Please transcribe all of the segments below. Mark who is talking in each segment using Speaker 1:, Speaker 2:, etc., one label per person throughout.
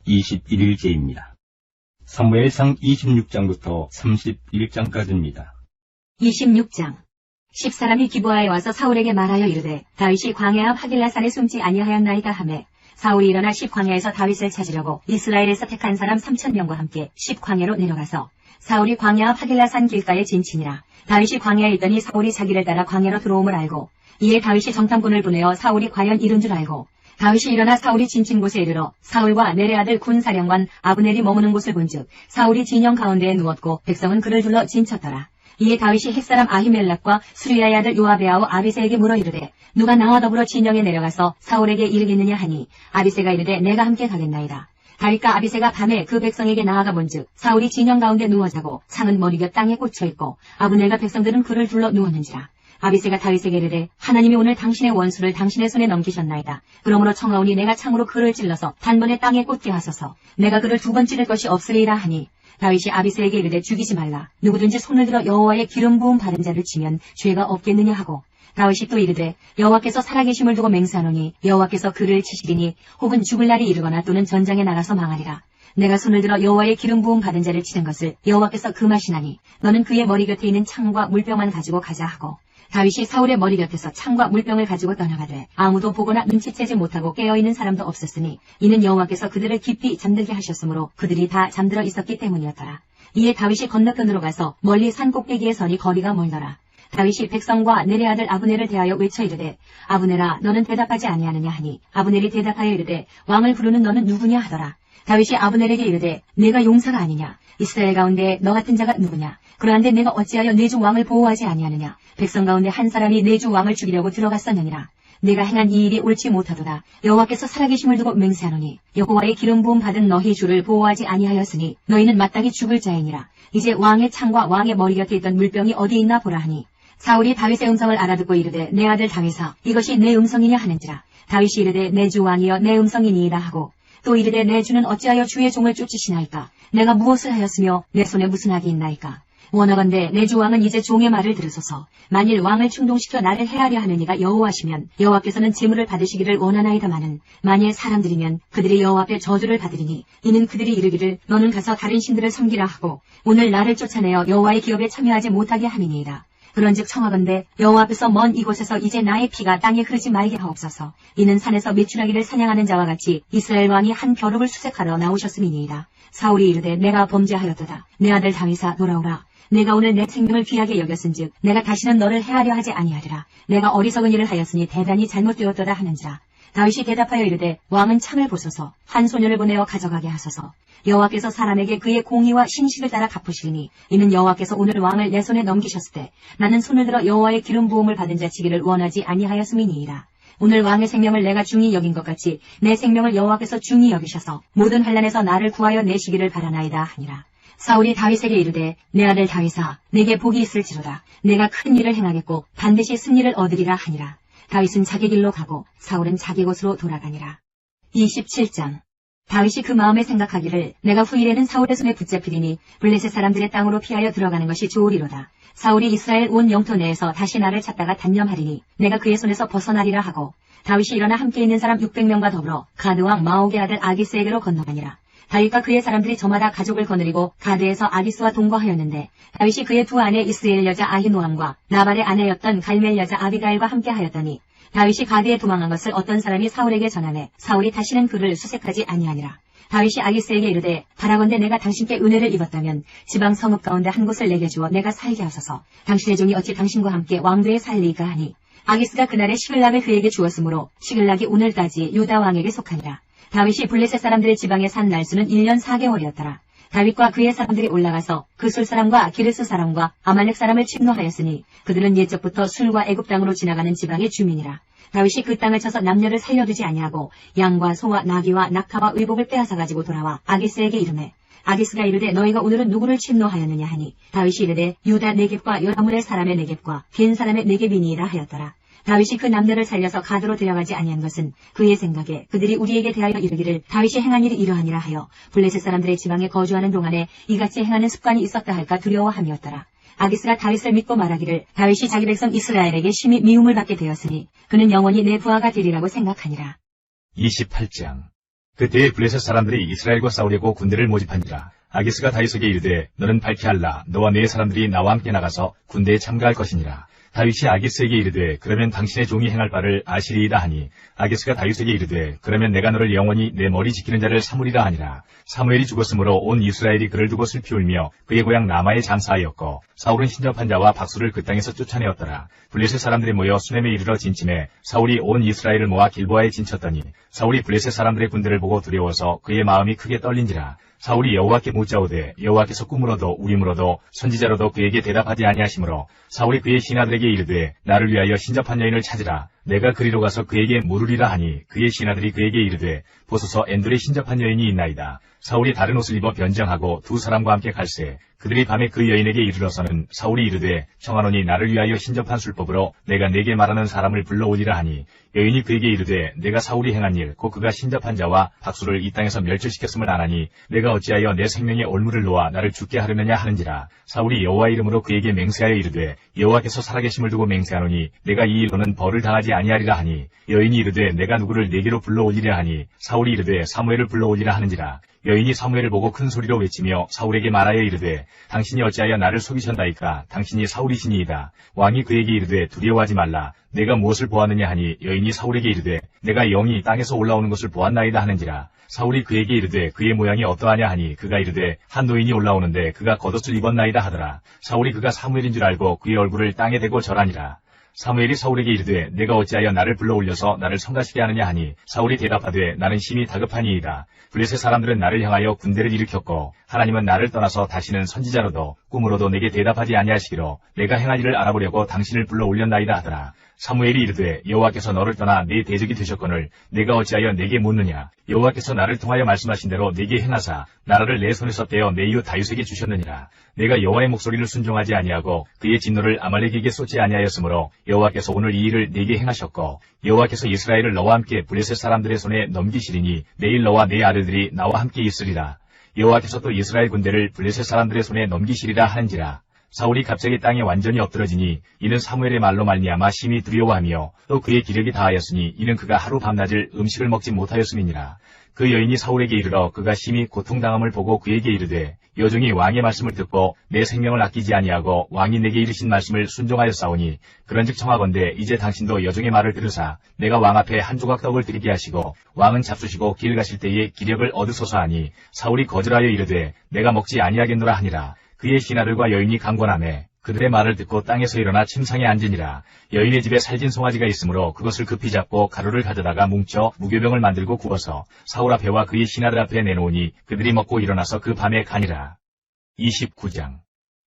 Speaker 1: 21일째입니다. 사무엘상 26장부터 31장까지입니다.
Speaker 2: 26장. 10사람이 기브아에 와서 사울에게 말하여 이르되 다윗이 광야 앞 하길라산에 숨지 아니하였나이다 하매 사울이 일어나 10광야에서 다윗을 찾으려고 이스라엘에서 택한 사람 3,000명과 함께 10광야로 내려가서 사울이 광야 앞 하길라산 길가에 진치니라. 다윗이 광야에 있더니 사울이 자기를 따라 광야로 들어옴을 알고 이에 다윗이 정탐꾼을 보내어 사울이 과연 이른 줄 알고 다윗이 일어나 사울이 진친 곳에 이르러 사울과 내레 아들 군사령관 아브넬이 머무는 곳을 본즉 사울이 진영 가운데에 누웠고 백성은 그를 둘러 진쳤더라. 이에 다윗이 햇사람 아히멜락과 수리아의 아들 요압의 아우 아비새에게 물어 이르되 누가 나와 더불어 진영에 내려가서 사울에게 이르겠느냐 하니 아비새가 이르되 내가 함께 가겠나이다. 다윗과 아비새가 밤에 그 백성에게 나아가 본즉 사울이 진영 가운데 누워 자고 창은 머리곁 땅에 꽂혀 있고 아브넬과 백성들은 그를 둘러 누웠는지라. 아비새가 다윗에게 이르되 하나님이 오늘 당신의 원수를 당신의 손에 넘기셨나이다. 그러므로 청하오니 내가 창으로 그를 찔러서 단번에 땅에 꽂게 하소서. 내가 그를 두 번 찌를 것이 없으리이다 하니 다윗이 아비새에게 이르되 죽이지 말라. 누구든지 손을 들어 여호와의 기름 부음 받은 자를 치면 죄가 없겠느냐 하고 다윗이 또 이르되 여호와께서 살아계심을 두고 맹세하노니 여호와께서 그를 치시리니 혹은 죽을 날이 이르거나 또는 전장에 나가서 망하리라. 내가 손을 들어 여호와의 기름 부음 받은 자를 치는 것을 여호와께서 금하시나니 너는 그의 머리 곁에 있는 창과 물병만 가지고 가자 하고 다윗이 사울의 머리 곁에서 창과 물병을 가지고 떠나가되 아무도 보거나 눈치채지 못하고 깨어있는 사람도 없었으니 이는 여호와께서 그들을 깊이 잠들게 하셨으므로 그들이 다 잠들어 있었기 때문이었더라. 이에 다윗이 건너편으로 가서 멀리 산 꼭대기에 서니 거리가 멀더라. 다윗이 백성과 내레 아들 아브넬을 대하여 외쳐 이르되 아브넬아 너는 대답하지 아니하느냐 하니 아브넬이 대답하여 이르되 왕을 부르는 너는 누구냐 하더라. 다윗이 아브넬에게 이르되 내가 용사가 아니냐 이스라엘 가운데 너 같은 자가 누구냐 그러한데 내가 어찌하여 내 주 왕을 보호하지 아니하느냐 백성 가운데 한 사람이 내 주 왕을 죽이려고 들어갔었느니라. 내가 행한 이 일이 옳지 못하도다. 여호와께서 살아계심을 두고 맹세하노니 여호와의 기름 부음 받은 너희 주를 보호하지 아니하였으니 너희는 마땅히 죽을 자이니라. 이제 왕의 창과 왕의 머리 곁에 있던 물병이 어디 있나 보라 하니 사울이 다윗의 음성을 알아듣고 이르되 내 아들 다윗아 이것이 내 음성이냐 하는지라. 다윗이 이르되 내 주 왕이여 내 음성이니이다 하고 또 이르되 내 주는 어찌하여 주의 종을 쫓으시나이까. 내가 무엇을 하였으며 내 손에 무슨 악이 있나이까. 원하건대 내 주 왕은 이제 종의 말을 들으소서. 만일 왕을 충동시켜 나를 해하려 하는 이가 여호와시면 여호와께서는 제물을 받으시기를 원하나이다마는 만일 사람들이면 그들이 여호와 앞에 저주를 받으리니 이는 그들이 이르기를 너는 가서 다른 신들을 섬기라 하고 오늘 나를 쫓아내어 여호와의 기업에 참여하지 못하게 함이니이다. 그런즉 청하건대 여호와 앞에서 먼 이곳에서 이제 나의 피가 땅에 흐르지 말게 하옵소서. 이는 산에서 메추라기를 사냥하는 자와 같이 이스라엘 왕이 한 벼룩을 수색하러 나오셨음이니이다. 사울이 이르되 내가 범죄하였도다. 내 아들 다윗아 돌아오라. 내가 오늘 내 생명을 귀하게 여겼은즉 내가 다시는 너를 해하려 하지 아니하리라. 내가 어리석은 일을 하였으니 대단히 잘못되었도다 하는지라. 다윗이 대답하여 이르되 왕은 창을 보소서. 한 소년을 보내어 가져가게 하소서. 여호와께서 사람에게 그의 공의와 신실을 따라 갚으시리니 이는 여호와께서 오늘 왕을 내 손에 넘기셨을 때 나는 손을 들어 여호와의 기름 부음을 받은 자 치기를 원하지 아니하였음이니이다. 오늘 왕의 생명을 내가 중히 여긴 것 같이 내 생명을 여호와께서 중히 여기셔서 모든 환난에서 나를 구하여 내시기를 바라나이다 하니라. 사울이 다윗에게 이르되 내 아들 다윗아 내게 복이 있을지로다. 내가 큰 일을 행하겠고 반드시 승리를 얻으리라 하니라. 다윗은 자기 길로 가고 사울은 자기 곳으로 돌아가니라. 27장. 다윗이 그 마음에 생각하기를 내가 후일에는 사울의 손에 붙잡히리니 블레셋 사람들의 땅으로 피하여 들어가는 것이 좋으리로다. 사울이 이스라엘 온 영토 내에서 다시 나를 찾다가 단념하리니 내가 그의 손에서 벗어나리라 하고 다윗이 일어나 함께 있는 사람 600명과 더불어 가드왕 마옥의 아들 아기스에게로 건너가니라. 다윗과 그의 사람들이 저마다 가족을 거느리고 가드에서 아기스와 동거하였는데 다윗이 그의 두 아내 이스라엘 여자 아히노함과 나발의 아내였던 갈멜 여자 아비가일과 함께 하였더니 다윗이 가드에 도망한 것을 어떤 사람이 사울에게 전하매 사울이 다시는 그를 수색하지 아니하니라. 다윗이 아기스에게 이르되 바라건대 내가 당신께 은혜를 입었다면 지방 성읍 가운데 한 곳을 내게 주어 내가 살게 하소서. 당신의 종이 어찌 당신과 함께 왕도에 살리까 하니 아기스가 그날에 시글락을 그에게 주었으므로 시글락이 오늘까지 유다 왕에게 속하니라. 다윗이 블레셋 사람들의 지방에 산 날수는 1년 4개월이었더라. 다윗과 그의 사람들이 올라가서 그술 사람과 기르스 사람과 아말렉 사람을 침노하였으니 그들은 옛적부터 술과 애굽 땅으로 지나가는 지방의 주민이라. 다윗이 그 땅을 쳐서 남녀를 살려두지 아니하고 양과 소와 나귀와 낙타와 의복을 빼앗아 가지고 돌아와 아기스에게 이르매 아기스가 이르되 너희가 오늘은 누구를 침노하였느냐 하니 다윗이 이르되 유다 네겝과 여라문의 사람의 네겝과 겐 사람의 네겝이니이다 하였더라. 다윗이 그 남녀를 살려서 가드로 데려가지 아니한 것은 그의 생각에 그들이 우리에게 대하여 이르기를 다윗이 행한 일이 이러하니라 하여 블레셋 사람들의 지방에 거주하는 동안에 이같이 행하는 습관이 있었다 할까 두려워함이었더라. 아기스가 다윗을 믿고 말하기를 다윗이 자기 백성 이스라엘에게 심히 미움을 받게 되었으니 그는 영원히 내 부하가 되리라고 생각하니라.
Speaker 1: 28장. 그때에 블레셋 사람들이 이스라엘과 싸우려고 군대를 모집하니라. 아기스가 다윗에게 이르되 너는 밝히 알라. 너와 네 사람들이 나와 함께 나가서 군대에 참가할 것이니라. 다윗이 아기스에게 이르되 그러면 당신의 종이 행할 바를 아시리이다 하니 아기스가 다윗에게 이르되 그러면 내가 너를 영원히 내 머리 지키는 자를 삼으리라 하니라. 사무엘이 죽었으므로 온 이스라엘이 그를 두고 슬피 울며 그의 고향 라마에 장사하였고 사울은 신접한 자와 박수를 그 땅에서 쫓아내었더라. 블레셋 사람들이 모여 수넴에 이르러 진침해 사울이 온 이스라엘을 모아 길보아에 진쳤더니 사울이 블레셋 사람들의 군대를 보고 두려워서 그의 마음이 크게 떨린지라. 사울이 여호와께 묻자오되 여호와께서 꿈으로도 우림으로도 선지자로도 그에게 대답하지 아니하시므로 사울이 그의 신하들에게 이르되 나를 위하여 신접한 여인을 찾으라. 내가 그리로 가서 그에게 물으리라 하니 그의 신하들이 그에게 이르되 보소서 엔돌에 신접한 여인이 있나이다. 사울이 다른 옷을 입어 변장하고 두 사람과 함께 갈새 그들이 밤에 그 여인에게 이르러서는 사울이 이르되 청하노니 나를 위하여 신접한 술법으로 내가 네게 말하는 사람을 불러오리라 하니 여인이 그에게 이르되 내가 사울이 행한 일 곧 그가 신접한 자와 박수를 이 땅에서 멸절시켰음을 아나니 내가 어찌하여 내 생명의 올무를 놓아 나를 죽게 하려느냐 하는지라. 사울이 여호와 이름으로 그에게 맹세하여 이르되 여호와께서 살아계심을 두고 맹세하노니 내가 이 일로는 벌을 당하지 아니하리라 하니 여인이 이르되 내가 누구를 네게로 불러오리라 하니 사울이 이르되 사무엘을 불러오리라 하는지라. 여인이 사무엘을 보고 큰 소리로 외치며 사울에게 말하여 이르되 당신이 어찌하여 나를 속이셨나이까. 당신이 사울이시니이다. 왕이 그에게 이르되 두려워하지 말라. 내가 무엇을 보았느냐 하니 여인이 사울에게 이르되 내가 영이 땅에서 올라오는 것을 보았나이다 하는지라. 사울이 그에게 이르되 그의 모양이 어떠하냐 하니 그가 이르되 한 노인이 올라오는데 그가 겉옷을 입었나이다 하더라. 사울이 그가 사무엘인 줄 알고 그의 얼굴을 땅에 대고 절하니라. 사무엘이 사울에게 이르되 내가 어찌하여 나를 불러올려서 나를 성가시게 하느냐 하니 사울이 대답하되 나는 심히 다급하니이다. 블레셋 사람들은 나를 향하여 군대를 일으켰고 하나님은 나를 떠나서 다시는 선지자로도 꿈으로도 내게 대답하지 아니하시기로 내가 행할 일을 알아보려고 당신을 불러올렸나이다 하더라. 사무엘이 이르되 여호와께서 너를 떠나 네 대적이 되셨거늘 내가 어찌하여 내게 묻느냐. 여호와께서 나를 통하여 말씀하신 대로 내게 행하사 나라를 내 손에서 떼어 내 이웃 다윗에게 주셨느니라. 내가 여호와의 목소리를 순종하지 아니하고 그의 진노를 아말렉에게 쏟지 아니하였으므로 여호와께서 오늘 이 일을 내게 행하셨고 여호와께서 이스라엘을 너와 함께 블레셋 사람들의 손에 넘기시리니 내일 너와 네 아들들이 나와 함께 있으리라. 여호와께서 또 이스라엘 군대를 블레셋 사람들의 손에 넘기시리라 하는지라. 사울이 갑자기 땅에 완전히 엎드러지니 이는 사무엘의 말로 말미암아 심히 두려워하며 또 그의 기력이 다하였으니 이는 그가 하루 밤낮을 음식을 먹지 못하였음이니라. 그 여인이 사울에게 이르러 그가 심히 고통당함을 보고 그에게 이르되 여종이 왕의 말씀을 듣고 내 생명을 아끼지 아니하고 왕이 내게 이르신 말씀을 순종하였사오니 그런즉 청하건대 이제 당신도 여종의 말을 들으사 내가 왕 앞에 한 조각 떡을 드리게 하시고 왕은 잡수시고 길 가실 때에 기력을 얻으소서 하니 사울이 거절하여 이르되 내가 먹지 아니하겠노라 하니라. 그의 신하들과 여인이 강권하매 그들의 말을 듣고 땅에서 일어나 침상에 앉으니라. 여인의 집에 살진 송아지가 있으므로 그것을 급히 잡고 가루를 가져다가 뭉쳐 무교병을 만들고 구워서 사울 앞에와 그의 신하들 앞에 내놓으니 그들이 먹고 일어나서 그 밤에 가니라. 29장.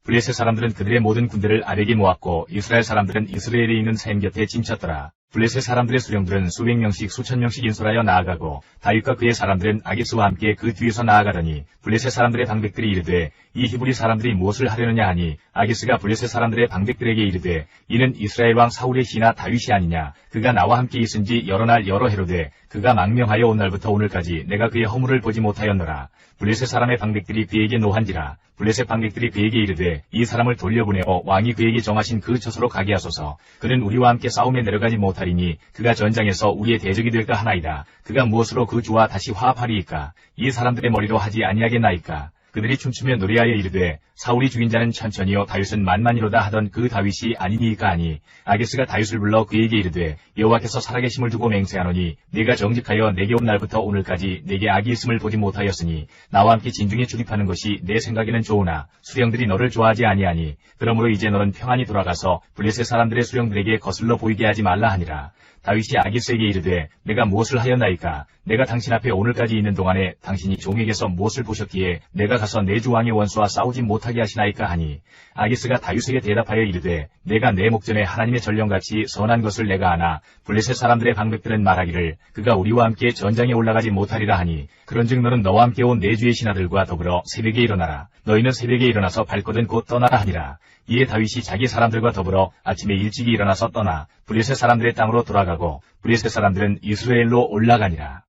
Speaker 1: 블레셋 사람들은 그들의 모든 군대를 아벡에 모았고 이스라엘 사람들은 이스라엘에 있는 샘 곁에 진쳤더라. 블레셋 사람들의 수령들은 수백 명씩 수천 명씩 인솔하여 나아가고 다윗과 그의 사람들은 아기스와 함께 그 뒤에서 나아가더니 블레셋 사람들의 방백들이 이르되 이 히브리 사람들이 무엇을 하려느냐 하니 아기스가 블레셋 사람들의 방백들에게 이르되 이는 이스라엘 왕 사울의 신하 다윗이 아니냐. 그가 나와 함께 있은지 여러 날 여러 해로 돼 그가 망명하여 온 날부터 오늘까지 내가 그의 허물을 보지 못하였노라. 블레셋 사람의 방백들이 그에게 노한지라. 블레셋 방백들이 그에게 이르되 이 사람을 돌려보내어 왕이 그에게 정하신 그 처소로 가게 하소서. 그는 우리와 함께 싸움에 내려가지 못하리니 그가 전장에서 우리의 대적이 될까 하나이다. 그가 무엇으로 그 주와 다시 화합하리이까. 이 사람들의 머리로 하지 아니하겠나이까. 그들이 춤추며 노래하여 이르되 사울이 죽인 자는 천천히요 다윗은 만만이로다 하던 그 다윗이 아니니까 하니 아기스가 다윗을 불러 그에게 이르되 여호와께서 살아계심을 두고 맹세하노니 네가 정직하여 내게 온 날부터 오늘까지 내게 악이 있음을 보지 못하였으니 나와 함께 진중에 출입하는 것이 내 생각에는 좋으나 수령들이 너를 좋아하지 아니하니 그러므로 이제 너는 평안히 돌아가서 블레셋 사람들의 수령들에게 거슬러 보이게 하지 말라 하니라. 다윗이 아기스에게 이르되 내가 무엇을 하였나이까. 내가 당신 앞에 오늘까지 있는 동안에 당신이 종에게서 무엇을 보셨기에 내가 가서 내 주 왕의 원수와 싸우지 못하게 하시나이까 하니 아기스가 다윗에게 대답하여 이르되 내가 내 목전에 하나님의 전령같이 선한 것을 내가 아나 블레셋 사람들의 방백들은 말하기를 그가 우리와 함께 전장에 올라가지 못하리라 하니 그런즉 너는 너와 함께 온 내 주의 신하들과 더불어 새벽에 일어나라. 너희는 새벽에 일어나서 발거든 곧 떠나라 하니라. 이에 다윗이 자기 사람들과 더불어 아침에 일찍이 일어나서 떠나 블레셋 사람들의 땅으로 돌아가고 블레셋 사람들은 이스라엘로 올라가니라.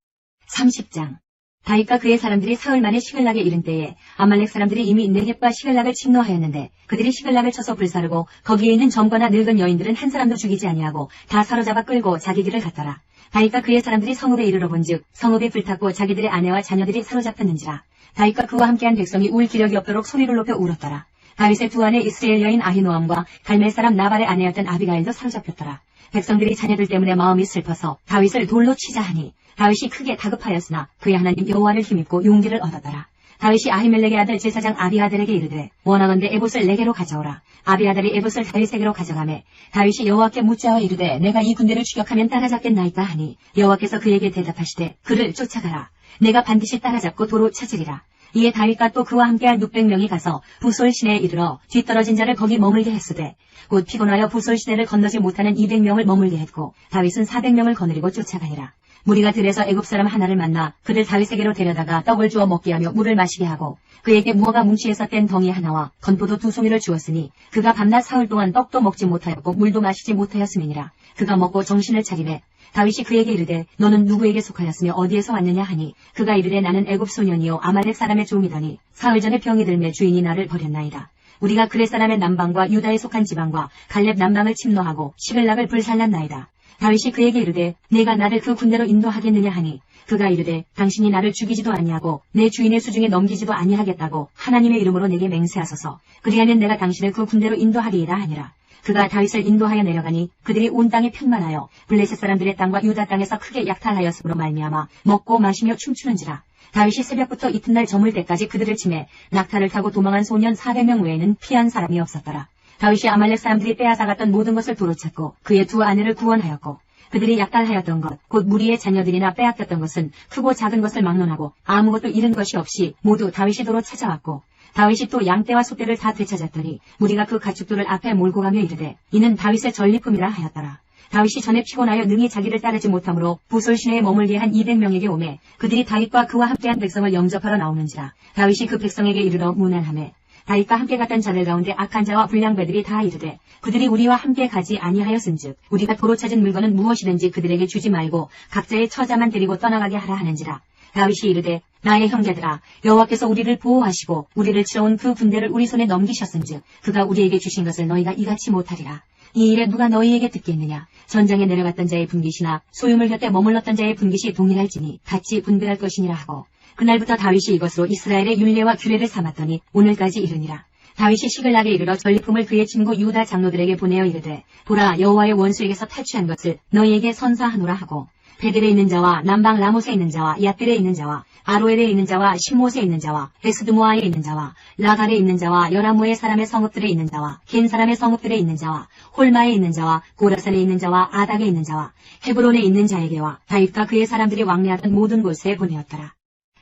Speaker 2: 30장. 다윗과 그의 사람들이 사흘 만에 시글락에 이른 때에 아말렉 사람들이 이미 네겝과 시글락을 침노하였는데 그들이 시글락을 쳐서 불사르고 거기에 있는 젊거나 늙은 여인들은 한 사람도 죽이지 아니하고 다 사로잡아 끌고 자기 길을 갔더라. 다윗과 그의 사람들이 성읍에 이르러 본즉 성읍이 불탔고 자기들의 아내와 자녀들이 사로잡혔는지라. 다윗과 그와 함께한 백성이 울 기력이 없도록 소리를 높여 울었더라. 다윗의 두 아내 이스라엘 여인 아히노암과 갈멜 사람 나발의 아내였던 아비가일도 사로잡혔더라. 백성들이 자녀들 때문에 마음이 슬퍼서 다윗을 돌로 치자 하니 다윗이 크게 다급하였으나 그의 하나님 여호와를 힘입고 용기를 얻었더라. 다윗이 아히멜렉의 아들 제사장 아비아달에게 이르되 원하건대 에봇을 내게로 가져오라. 아비아달이 에봇을 다윗에게로 가져가매 다윗이 여호와께 묻자와 이르되 내가 이 군대를 추격하면 따라잡겠나이까 하니 여호와께서 그에게 대답하시되 그를 쫓아가라. 내가 반드시 따라잡고 도로 찾으리라. 이에 다윗과 또 그와 함께할 600명이 가서 부솔 시내에 이르러 뒤떨어진 자를 거기 머물게 했으되 곧 피곤하여 부솔 시내를 건너지 못하는 200명을 머물게 했고 다윗은 400명을 거느리고 쫓아가니라. 무리가 들에서 애굽 사람 하나를 만나 그들 다윗에게로 데려다가 떡을 주어 먹게 하며 물을 마시게 하고 그에게 무화과 뭉치에서 뗀 덩이 하나와 건포도 2송이를 주었으니 그가 밤낮 사흘 동안 떡도 먹지 못하였고 물도 마시지 못하였음이니라. 그가 먹고 정신을 차리매 다윗이 그에게 이르되 너는 누구에게 속하였으며 어디에서 왔느냐 하니 그가 이르되 나는 애굽 소년이요 아말렉 사람의 종이더니 사흘 전에 병이 들매 주인이 나를 버렸나이다. 우리가 그렛 사람의 남방과 유다에 속한 지방과 갈렙 남방을 침노하고 시글락을 불살랐나이다. 다윗이 그에게 이르되 내가 나를 그 군대로 인도하겠느냐 하니 그가 이르되 당신이 나를 죽이지도 아니하고 내 주인의 수중에 넘기지도 아니하겠다고 하나님의 이름으로 내게 맹세하소서. 그리하면 내가 당신을 그 군대로 인도하리이다 하니라. 그가 다윗을 인도하여 내려가니 그들이 온 땅에 편만하여 블레셋 사람들의 땅과 유다 땅에서 크게 약탈하였으므로 말미암아 먹고 마시며 춤추는지라. 다윗이 새벽부터 이튿날 저물 때까지 그들을 치매 낙타를 타고 도망한 소년 400명 외에는 피한 사람이 없었더라. 다윗이 아말렉 사람들이 빼앗아갔던 모든 것을 도로찾고 그의 두 아내를 구원하였고 그들이 약탈하였던 것 곧 무리의 자녀들이나 빼앗겼던 것은 크고 작은 것을 막론하고 아무것도 잃은 것이 없이 모두 다윗이 도로 찾아왔고 다윗이 또 양떼와 소떼를 다 되찾았더니 무리가 그 가축들을 앞에 몰고 가며 이르되 이는 다윗의 전리품이라 하였더라. 다윗이 전에 피곤하여 능히 자기를 따르지 못하므로 부솔 시내에 머물게 한 200명에게 오매 그들이 다윗과 그와 함께한 백성을 영접하러 나오는지라. 다윗이 그 백성에게 이르러 문안하매 다윗과 함께 갔던 자들 가운데 악한 자와 불량배들이 다 이르되 그들이 우리와 함께 가지 아니하였은즉 우리가 도로 찾은 물건은 무엇이든지 그들에게 주지 말고 각자의 처자만 데리고 떠나가게 하라 하는지라. 다윗이 이르되 나의 형제들아 여호와께서 우리를 보호하시고 우리를 치러 온 그 군대를 우리 손에 넘기셨은즉 그가 우리에게 주신 것을 너희가 이같이 못하리라. 이 일에 누가 너희에게 듣겠느냐. 전장에 내려갔던 자의 분깃이나 소유물 곁에 머물렀던 자의 분깃이 동일할지니 같이 분배할 것이니라 하고 그날부터 다윗이 이것으로 이스라엘의 율례와 규례를 삼았더니 오늘까지 이르니라. 다윗이 시글락에 이르러 전리품을 그의 친구 유다 장로들에게 보내어 이르되 보라 여호와의 원수에게서 탈취한 것을 너희에게 선사하노라 하고 베델에 있는 자와 남방 라못에 있는 자와 얏들에 있는 자와 아로엘에 있는 자와 신못에 있는 자와 에스드모아에 있는 자와 라갈에 있는 자와 여라무의 사람의 성읍들에 있는 자와 겐 사람의 성읍들에 있는 자와 홀마에 있는 자와 고라산에 있는 자와 아닥에 있는 자와 헤브론에 있는 자에게와 다윗과 그의 사람들이 왕래하던 모든 곳에 보내었더라.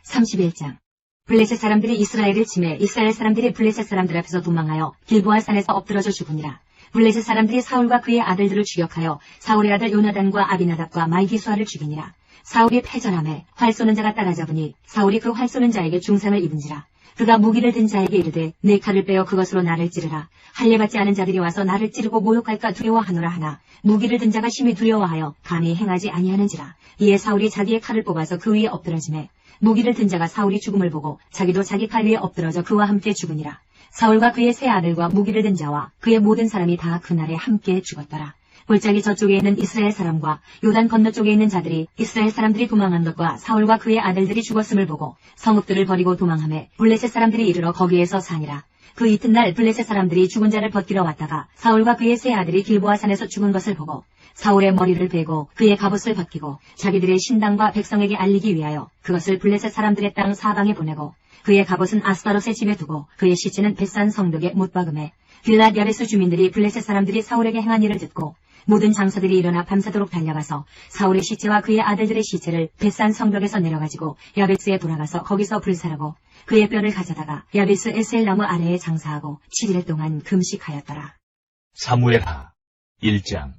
Speaker 2: 31장. 블레셋 사람들이 이스라엘을 치매 이스라엘 사람들이 블레셋 사람들 앞에서 도망하여 길보아 산에서 엎드러져 죽으니라. 블레셋 사람들이 사울과 그의 아들들을 추격하여 사울의 아들 요나단과 아비나답과 말기수아를 죽이니라. 사울이 패전함에 활 쏘는 자가 따라잡으니 사울이 그 활 쏘는 자에게 중상을 입은지라. 그가 무기를 든 자에게 이르되 내 칼을 빼어 그것으로 나를 찌르라. 할례받지 않은 자들이 와서 나를 찌르고 모욕할까 두려워하노라 하나 무기를 든 자가 심히 두려워하여 감히 행하지 아니하는지라. 이에 사울이 자기의 칼을 뽑아서 그 위에 엎드러지매 무기를 든 자가 사울이 죽음을 보고 자기도 자기 팔 위에 엎드러져 그와 함께 죽으니라. 사울과 그의 세 아들과 무기를 든 자와 그의 모든 사람이 다 그날에 함께 죽었더라. 골짜기 저쪽에 있는 이스라엘 사람과 요단 건너쪽에 있는 자들이 이스라엘 사람들이 도망한 것과 사울과 그의 아들들이 죽었음을 보고 성읍들을 버리고 도망하매 블레셋 사람들이 이르러 거기에서 사니라. 그 이튿날 블레셋 사람들이 죽은 자를 벗기러 왔다가 사울과 그의 세 아들이 길보아 산에서 죽은 것을 보고 사울의 머리를 베고 그의 갑옷을 벗기고 자기들의 신당과 백성에게 알리기 위하여 그것을 블레셋 사람들의 땅 사방에 보내고 그의 갑옷은 아스타롯의 집에 두고 그의 시체는 벳산 성벽에 못 박음해 길랏 야베스 주민들이 블레셋 사람들이 사울에게 행한 일을 듣고 모든 장사들이 일어나 밤새도록 달려가서 사울의 시체와 그의 아들들의 시체를 벳산 성벽에서 내려가지고 야베스에 돌아가서 거기서 불살하고 그의 뼈를 가져다가 야베스 에셀 나무 아래에 장사하고 7일 동안 금식하였더라.
Speaker 1: 사무엘하 1장.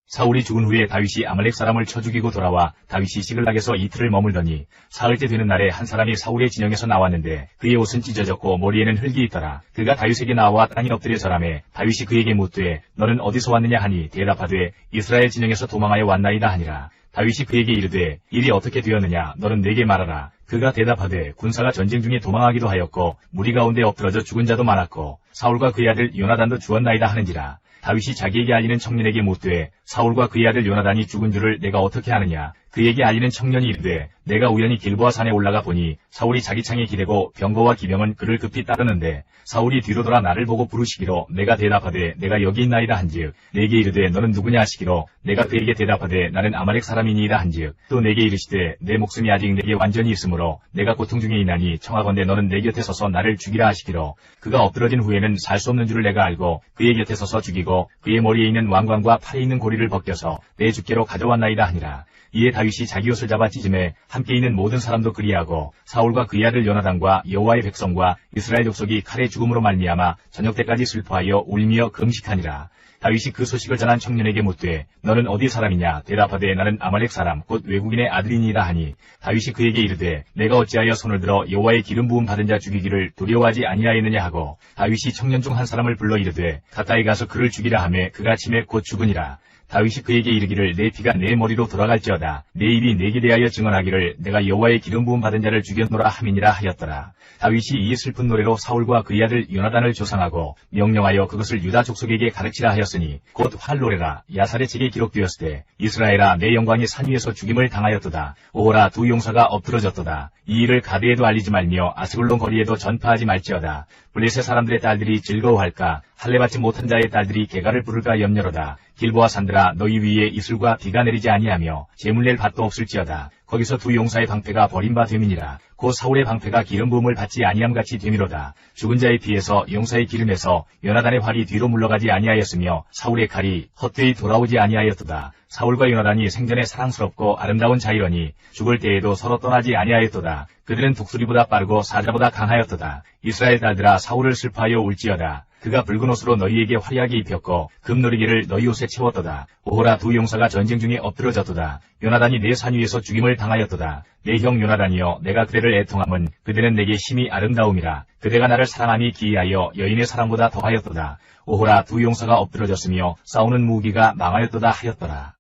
Speaker 1: 사울이 죽은 후에 다윗이 아말렉 사람을 쳐 죽이고 돌아와 다윗이 시글락에서 이틀을 머물더니 사흘째 되는 날에 한 사람이 사울의 진영에서 나왔는데 그의 옷은 찢어졌고 머리에는 흙이 있더라. 그가 다윗에게 나와 땅에 엎드려 절하매 다윗이 그에게 묻되 너는 어디서 왔느냐 하니 대답하되 이스라엘 진영에서 도망하여 왔나이다 하니라. 다윗이 그에게 이르되 일이 어떻게 되었느냐 너는 내게 말하라. 그가 대답하되 군사가 전쟁 중에 도망하기도 하였고 무리 가운데 엎드러져 죽은 자도 많았고 사울과 그의 아들 요나단도 죽었나이다 하는지라. 다윗이 자기에게 알리는 청년에게 묻되 사울과 그의 아들 요나단이 죽은 줄을 내가 어떻게 아느냐. 그에게 알리는 청년이 이르되 내가 우연히 길보아 산에 올라가 보니 사울이 자기 창에 기대고 병거와 기병은 그를 급히 따르는데 사울이 뒤로 돌아 나를 보고 부르시기로 내가 대답하되 내가 여기 있나이다 한즉 내게 이르되 너는 누구냐 하시기로 내가 그에게 대답하되 나는 아말렉 사람이니이다 한즉 또 내게 이르시되 내 목숨이 아직 내게 완전히 있으므로 내가 고통 중에 있나니 청하건대 너는 내 곁에 서서 나를 죽이라 하시기로 그가 엎드러진 후에는 살 수 없는 줄을 내가 알고 그의 곁에 서서 죽이고 그의 머리에 있는 왕관과 팔에 있는 고리를 벗겨서 내 주께로 가져왔나이다 하니라. 이에 다윗이 자기 옷을 잡아 찢음에 함께 있는 모든 사람도 그리하고 사울과 그의 아들 요나단과 여호와의 백성과 이스라엘 족속이 칼의 죽음으로 말미암아 저녁 때까지 슬퍼하여 울며 금식하니라. 다윗이 그 소식을 전한 청년에게 묻되 너는 어디 사람이냐 대답하되 나는 아말렉 사람 곧 외국인의 아들이니이다 하니 다윗이 그에게 이르되 내가 어찌하여 손을 들어 여호와의 기름 부음 받은 자 죽이기를 두려워하지 아니하였느냐 하고 다윗이 청년 중 한 사람을 불러 이르되 가까이 가서 그를 죽이라 하매 그가 침에 곧 죽으니라. 다윗이 그에게 이르기를 내 피가 내 머리로 돌아갈지어다 내 입이 내게 대하여 증언하기를 내가 여호와의 기름 부음 받은 자를 죽였노라 함이니라 하였더라. 다윗이 이 슬픈 노래로 사울과 그의 아들 요나단을 조상하고 명령하여 그것을 유다 족속에게 가르치라 하였으니 곧 활노래라 야살의 책에 기록되었으되 이스라엘아 내 영광이 산 위에서 죽임을 당하였도다. 오호라 두 용사가 엎드러졌도다. 이 일을 가드에도 알리지 말며 아스글론 거리에도 전파하지 말지어다. 블레셋 사람들의 딸들이 즐거워할까 할례받지 못한 자의 딸들이 개가를 부를까 염려로다. 길보아 산들아 너희 위에 이슬과 비가 내리지 아니하며 재물 낼 밭도 없을지어다. 거기서 두 용사의 방패가 버린 바 됨이니라. 곧 사울의 방패가 기름 부음을 받지 아니함같이 됨이로다. 죽은 자의 피에서 용사의 기름에서 요나단의 활이 뒤로 물러가지 아니하였으며 사울의 칼이 헛되이 돌아오지 아니하였도다. 사울과 요나단이 생전에 사랑스럽고 아름다운 자이러니 죽을 때에도 서로 떠나지 아니하였도다. 그들은 독수리보다 빠르고 사자보다 강하였도다. 이스라엘 딸들아 사울을 슬퍼하여 울지어다. 그가 붉은 옷으로 너희에게 화려하게 입혔고 금노리개를 너희 옷에 채웠도다. 오호라 두 용사가 전쟁 중에 엎드러졌도다. 요나단이 내 산 위에서 죽임을 당하였도다. 내 형 요나단이여 내가 그대를 애통함은 그대는 내게 심히 아름다움이라. 그대가 나를 사랑함이 기이하여 여인의 사랑보다 더하였도다. 오호라 두 용사가 엎드러졌으며 싸우는 무기가 망하였도다 하였더라.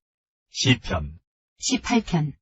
Speaker 1: 시편
Speaker 2: 18편.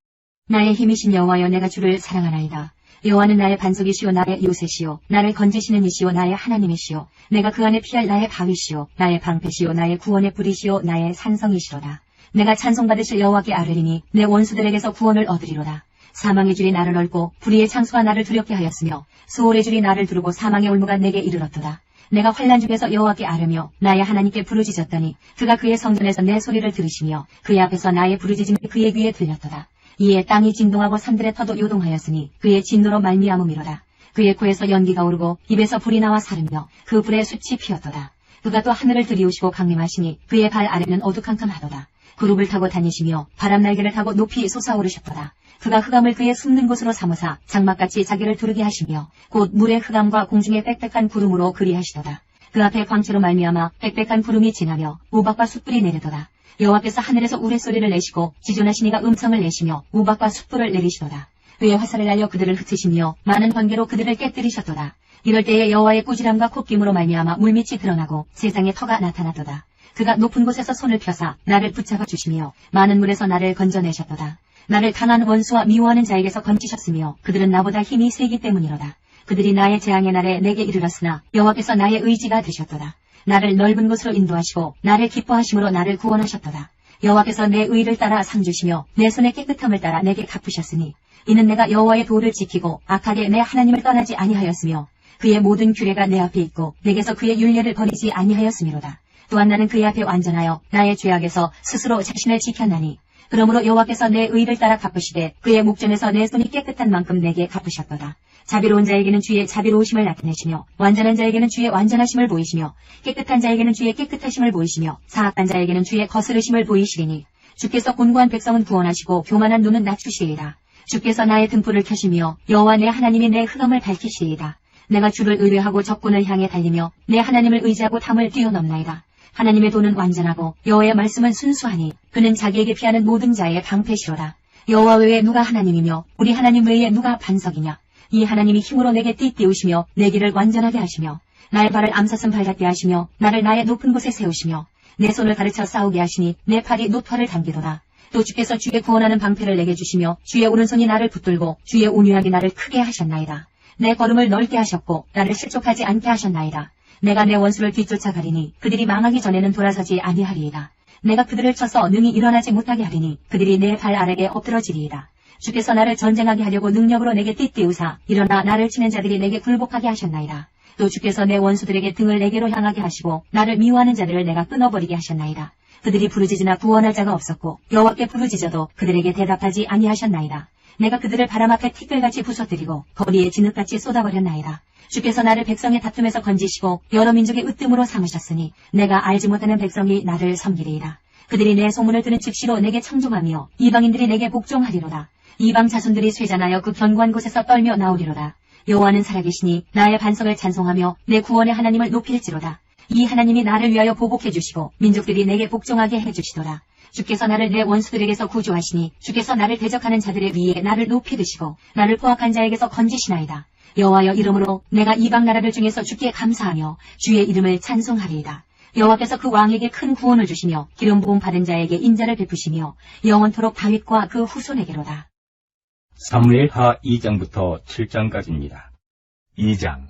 Speaker 2: 나의 힘이신 여호와여 내가 주를 사랑하나이다. 여호와는 나의 반석이시오 나의 요새시오 나를 건지시는 이시오 나의 하나님이시오 내가 그 안에 피할 나의 바위시오 나의 방패시오 나의 구원의 뿌리시오 나의 산성이시로다. 내가 찬송받으실 여호와께 아뢰리니 내 원수들에게서 구원을 얻으리로다. 사망의 줄이 나를 얽고 불의의 창수가 나를 두렵게 하였으며 수월의 줄이 나를 두르고 사망의 올무가 내게 이르렀도다. 내가 환난 중에서 여호와께 아뢰며 나의 하나님께 부르짖었더니 그가 그의 성전에서 내 소리를 들으시며 그의 앞에서 나의 부르짖음이 그의 귀에 들렸도다. 이에 땅이 진동하고 산들의 터도 요동하였으니 그의 진노로 말미암음이로다. 그의 코에서 연기가 오르고 입에서 불이 나와 사르며 그 불에 숯이 피었도다. 그가 또 하늘을 들이우시고 강림하시니 그의 발 아래는 어두컴컴하도다. 그룹을 타고 다니시며 바람 날개를 타고 높이 솟아오르셨도다. 그가 흑암을 그의 숨는 곳으로 삼으사 장막같이 자기를 두르게 하시며 곧 물의 흑암과 공중의 빽빽한 구름으로 그리하시도다. 그 앞에 광채로 말미암아 빽빽한 구름이 지나며 우박과 숯불이 내리도다. 여호와께서 하늘에서 우레소리를 내시고 지존하신 이가 음성을 내시며 우박과 숯불을 내리시도다. 그의 화살을 날려 그들을 흩으시며 많은 번개로 그들을 깨뜨리셨도다. 이럴 때에 여호와의 꾸지람과 콧김으로 말미암아 물밑이 드러나고 세상에 터가 나타났도다. 그가 높은 곳에서 손을 펴사 나를 붙잡아 주시며 많은 물에서 나를 건져내셨도다. 나를 강한 원수와 미워하는 자에게서 건지셨으며 그들은 나보다 힘이 세기 때문이로다. 그들이 나의 재앙의 날에 내게 이르렀으나 여호와께서 나의 의지가 되셨도다. 나를 넓은 곳으로 인도하시고 나를 기뻐하심으로 나를 구원하셨도다. 여호와께서 내 의를 따라 상 주시며 내 손의 깨끗함을 따라 내게 갚으셨으니 이는 내가 여호와의 도를 지키고 악하게 내 하나님을 떠나지 아니하였으며 그의 모든 규례가 내 앞에 있고 내게서 그의 율례를 버리지 아니하였음이로다. 또한 나는 그의 앞에 완전하여 나의 죄악에서 스스로 자신을 지켰나니 그러므로 여호와께서 내 의를 따라 갚으시되 그의 목전에서 내 손이 깨끗한 만큼 내게 갚으셨도다. 자비로운 자에게는 주의 자비로우심을 나타내시며 완전한 자에게는 주의 완전하심을 보이시며 깨끗한 자에게는 주의 깨끗하심을 보이시며 사악한 자에게는 주의 거스르심을 보이시리니 주께서 곤고한 백성은 구원하시고 교만한 눈은 낮추시리이다. 주께서 나의 등불을 켜시며 여호와 내 하나님이 내 흑암을 밝히시리이다. 내가 주를 의뢰하고 적군을 향해 달리며 내 하나님을 의지하고 담을 뛰어넘나이다. 하나님의 도는 완전하고 여호와의 말씀은 순수하니 그는 자기에게 피하는 모든 자의 방패시로다. 여호와 외에 누가 하나님이며 우리 하나님 외에 누가 반석이냐. 이 하나님이 힘으로 내게 띠띠우시며 내 길을 완전하게 하시며 나의 발을 암사슴 발 같게 하시며 나를 나의 높은 곳에 세우시며 내 손을 가르쳐 싸우게 하시니 내 팔이 노토를 당기도다. 또 주께서 주의 구원하는 방패를 내게 주시며 주의 오른손이 나를 붙들고 주의 온유하게 나를 크게 하셨나이다. 내 걸음을 넓게 하셨고 나를 실족하지 않게 하셨나이다. 내가 내 원수를 뒤쫓아 가리니 그들이 망하기 전에는 돌아서지 아니하리이다. 내가 그들을 쳐서 능히 일어나지 못하게 하리니 그들이 내 발 아래에 엎드러지리이다. 주께서 나를 전쟁하게 하려고 능력으로 내게 띠띠우사 일어나 나를 치는 자들이 내게 굴복하게 하셨나이다. 또 주께서 내 원수들에게 등을 내게로 향하게 하시고 나를 미워하는 자들을 내가 끊어버리게 하셨나이다. 그들이 부르짖으나 구원할 자가 없었고 여호와께 부르짖어도 그들에게 대답하지 아니하셨나이다. 내가 그들을 바람 앞에 티끌같이 부서뜨리고 거리에 진흙같이 쏟아버렸나이다. 주께서 나를 백성의 다툼에서 건지시고 여러 민족의 으뜸으로 삼으셨으니 내가 알지 못하는 백성이 나를 섬기리이다. 그들이 내 소문을 들은 즉시로 내게 청종하며 이방인들이 내게 복종하리로다. 이방 자손들이 쇠잔하여 그 견고한 곳에서 떨며 나오리로다. 여호와는 살아계시니 나의 반석을 찬송하며 내 구원의 하나님을 높일지로다. 이 하나님이 나를 위하여 보복해 주시고 민족들이 내게 복종하게 해주시도다. 주께서 나를 내 원수들에게서 구조하시니 주께서 나를 대적하는 자들의 위에 나를 높이 드시고 나를 포악한 자에게서 건지시나이다. 여호와여 이름으로 내가 이방 나라들 중에서 주께 감사하며 주의 이름을 찬송하리이다. 여호와께서 그 왕에게 큰 구원을 주시며 기름 부음 받은 자에게 인자를 베푸시며 영원토록 다윗과 그 후손에게로다.
Speaker 3: 사무엘하 2장부터 7장까지입니다.
Speaker 1: 2장.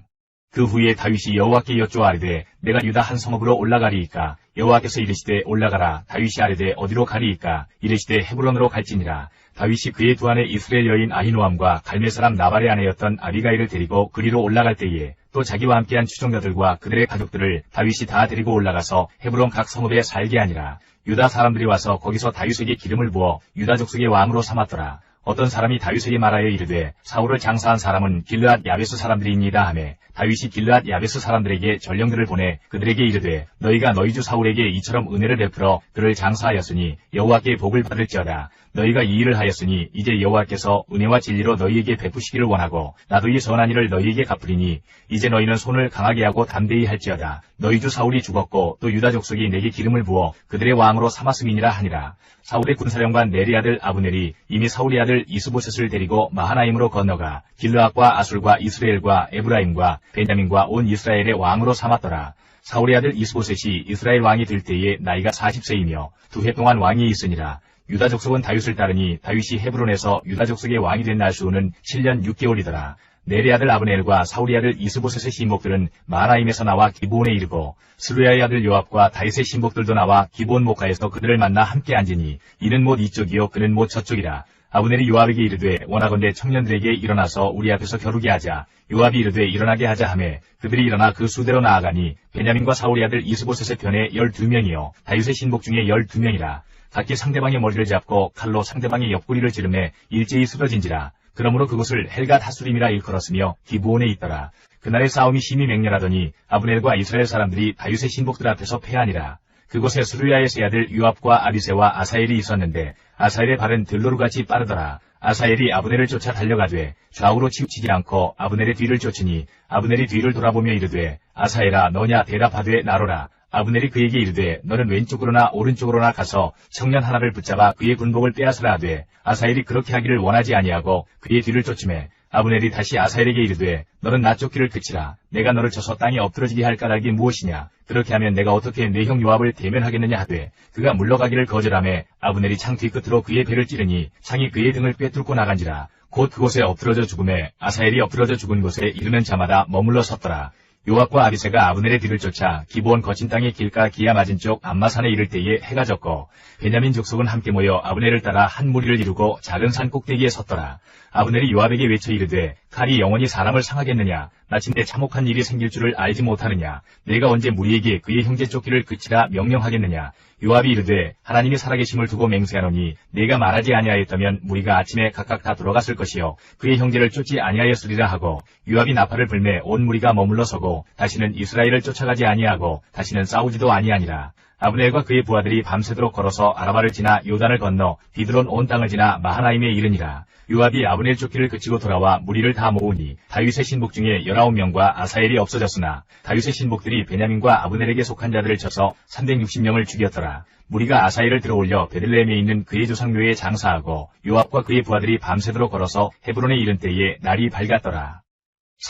Speaker 1: 그 후에 다윗이 여호와께 여쭈어 아뢰되 내가 유다 한 성읍으로 올라가리이까. 여호와께서 이르시되 올라가라. 다윗이 아뢰되 어디로 가리이까. 이르시되 헤브론으로 갈지니라. 다윗이 그의 두 아내 이스라엘 여인 아히노암과 갈멜 사람 나발의 아내였던 아비가일을 데리고 그리로 올라갈 때에 또 자기와 함께한 추종자들과 그들의 가족들을 다윗이 다 데리고 올라가서 헤브론 각 성읍에 살게 하니라. 유다 사람들이 와서 거기서 다윗에게 기름을 부어 유다 족속의 왕으로 삼았더라. 어떤 사람이 다윗에게 말하여 이르되 사울을 장사한 사람은 길르앗 야베스 사람들이니이다 하매 다윗이 길르앗 야베스 사람들에게 전령들을 보내 그들에게 이르되 너희가 너희 주 사울에게 이처럼 은혜를 베풀어 그를 장사하였으니 여호와께 복을 받을지어다. 너희가 이 일을 하였으니 이제 여호와께서 은혜와 진리로 너희에게 베푸시기를 원하고 나도 이 선한 일을 너희에게 갚으리니 이제 너희는 손을 강하게 하고 담대히 할지어다. 너희 주 사울이 죽었고 또 유다 족속이 내게 기름을 부어 그들의 왕으로 삼았음이니라 하니라. 사울의 군사령관 네리 아들 아브넬이 이미 사울의 아들 이스보셋을 데리고 마하나임으로 건너가 길르앗과 아술과 이스라엘과 에브라임과 베냐민과 온 이스라엘의 왕으로 삼았더라. 사울의 아들 이스보셋이 이스라엘 왕이 될 때에 나이가 40세이며 2해 동안 왕이 있으니라. 유다 족속은 다윗을 따르니 다윗이 헤브론에서 유다 족속의 왕이 된 날 수는 7년 6개월이더라. 네리 아들 아브넬과 사울의 아들 이스보셋의 신복들은 마하나임에서 나와 기브온에 이르고 스루야의 아들 요압과 다윗의 신복들도 나와 기브온 목가에서 그들을 만나 함께 앉으니 이는 못 이쪽이요 그는 못 저쪽이라. 아브넬이 요압에게 이르되 원하건대 청년들에게 일어나서 우리 앞에서 겨루게 하자. 요압이 이르되 일어나게 하자 하매 그들이 일어나 그 수대로 나아가니 베냐민과 사울의 아들 이스보셋의 편에 12명이요 다윗의 신복 중에 12명이라. 각기 상대방의 머리를 잡고 칼로 상대방의 옆구리를 찌르매 일제히 쓰러진지라. 그러므로 그곳을 헬갓 하수림이라 일컬었으며 기브온에 있더라. 그날의 싸움이 심히 맹렬하더니 아브넬과 이스라엘 사람들이 다윗의 신복들 앞에서 패하니라. 그곳에 스루야의 세 아들 요압과 아비새와 아사엘이 있었는데 아사엘의 발은 들로루같이 빠르더라. 아사엘이 아브넬을 쫓아 달려가되 좌우로 치우치지 않고 아브넬의 뒤를 쫓으니 아브넬이 뒤를 돌아보며 이르되 아사엘아 너냐 대답하되 나로라. 아브넬이 그에게 이르되 너는 왼쪽으로나 오른쪽으로나 가서 청년 하나를 붙잡아 그의 군복을 빼앗으라 하되 아사엘이 그렇게 하기를 원하지 아니하고 그의 뒤를 쫓으매 아브넬이 다시 아사엘에게 이르되 너는 나 쫓기를 그치라. 내가 너를 쳐서 땅에 엎드러지게 할 까닭이 무엇이냐. 그렇게 하면 내가 어떻게 내 형 요압을 대면하겠느냐 하되 그가 물러가기를 거절하매 아브넬이 창 뒤끝으로 그의 배를 찌르니 창이 그의 등을 꿰뚫고 나간지라. 곧 그곳에 엎드러져 죽음에 아사엘이 엎드러져 죽은 곳에 이르는 자마다 머물러 섰더라. 요압과 아비새가 아브넬의 뒤를 쫓아 기브온 거친 땅의 길가 기야 맞은 쪽 암마산에 이를 때에 해가 졌고 베냐민 족속은 함께 모여 아브넬을 따라 한 무리를 이루고 작은 산 꼭대기에 섰더라. 아브넬이 요압에게 외쳐 이르되 칼이 영원히 사람을 상하겠느냐. 마침내 참혹한 일이 생길 줄을 알지 못하느냐. 내가 언제 무리에게 그의 형제 쫓기를 그치라 명령하겠느냐. 요압이 이르되 하나님이 살아계심을 두고 맹세하노니 내가 말하지 아니하였다면 무리가 아침에 각각 다 돌아갔을 것이요 그의 형제를 쫓지 아니하였으리라 하고 요압이 나팔을 불매 온 무리가 머물러 서고 다시는 이스라엘을 쫓아가지 아니하고 다시는 싸우지도 아니하니라. 아브넬과 그의 부하들이 밤새도록 걸어서 아라바를 지나 요단을 건너 비드론 온 땅을 지나 마하나임에 이르니라. 요압이 아브넬 쫓기를 그치고 돌아와 무리를 다 모으니 다윗의 신복 중에 19명과 아사엘이 없어졌으나 다윗의 신복들이 베냐민과 아브넬에게 속한 자들을 쳐서 360명을 죽였더라. 무리가 아사엘을 들어올려 베들레헴에 있는 그의 조상묘에 장사하고 요압과 그의 부하들이 밤새도록 걸어서 헤브론에 이른 때에 날이 밝았더라.